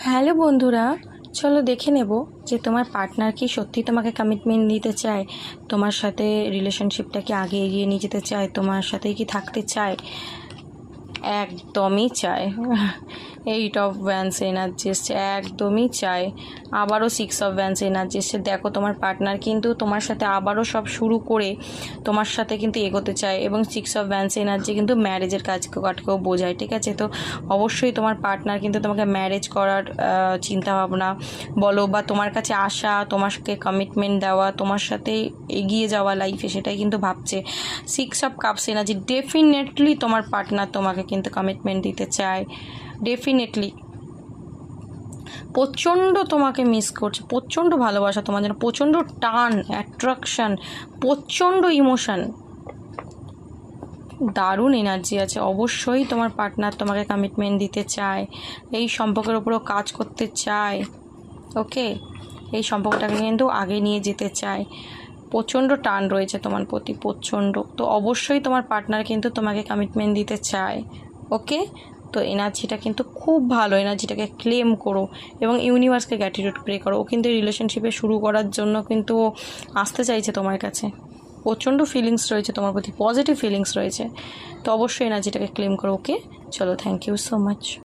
Hello বন্ধুরা, চলো দেখে নেব যে তোমার পার্টনার কি সত্যি তোমাকে কমিটমেন্ট দিতে চায়, তোমার সাথে রিলেশনশিপটাকে আগে এগিয়ে নিয়ে যেতে চায়, তোমার সাথে কি থাকতে চায়। একদমই চায়। 8 অফ ওয়ান্স এনার্জি এসছে, একদমই চায়। আবারও 6 অফ ওয়ান্স এনার্জি এসছে। দেখো তোমার পার্টনার কিন্তু তোমার সাথে আবারও সব শুরু করে তোমার সাথে কিন্তু এগোতে চায়, এবং 6 অফ ওয়ান্স এনার্জি কিন্তু ম্যারেজের কাজকেও বোঝায়। ঠিক আছে, তো অবশ্যই তোমার পার্টনার কিন্তু তোমাকে ম্যারেজ করার চিন্তাভাবনা বলো, বা তোমার কাছে আসা, তোমাকে কমিটমেন্ট দেওয়া, তোমার সাথে এগিয়ে যাওয়া লাইফে, সেটাই কিন্তু ভাবছে। 6 অফ কাপস এনার্জি, ডেফিনেটলি তোমার পার্টনার তোমাকে কিন্তু কমিটমেন্ট দিতে চায়, ডেফিনেটলি। প্রচণ্ড তোমাকে মিস করছে, প্রচণ্ড ভালোবাসা তোমার জন্য, প্রচণ্ড টান, অ্যাট্রাকশান, প্রচণ্ড ইমোশন, দারুণ এনার্জি আছে। অবশ্যই তোমার পার্টনার তোমাকে কমিটমেন্ট দিতে চায়, এই সম্পর্কের উপরও কাজ করতে চায়। ওকে, এই সম্পর্কটাকে কিন্তু আগে নিয়ে যেতে চায়, প্রচণ্ড টান রয়েছে তোমার প্রতি, প্রচণ্ড। তো অবশ্যই তোমার পার্টনার কিন্তু তোমাকে কমিটমেন্ট দিতে চায়। ওকে, তো এনার্জিটা কিন্তু খুব ভালো, এনার্জিটাকে ক্লেম করো এবং ইউনিভার্সকে গ্র্যাটিটিউড প্রে করো। ও কিন্তু রিলেশনশিপে শুরু করার জন্য কিন্তু আসতে চাইছে তোমার কাছে, প্রচণ্ড ফিলিংস রয়েছে তোমার প্রতি, পজিটিভ ফিলিংস রয়েছে। তো অবশ্যই এনার্জিটাকে ক্লেম করো। ওকে, চলো, থ্যাংক ইউ সো মাচ।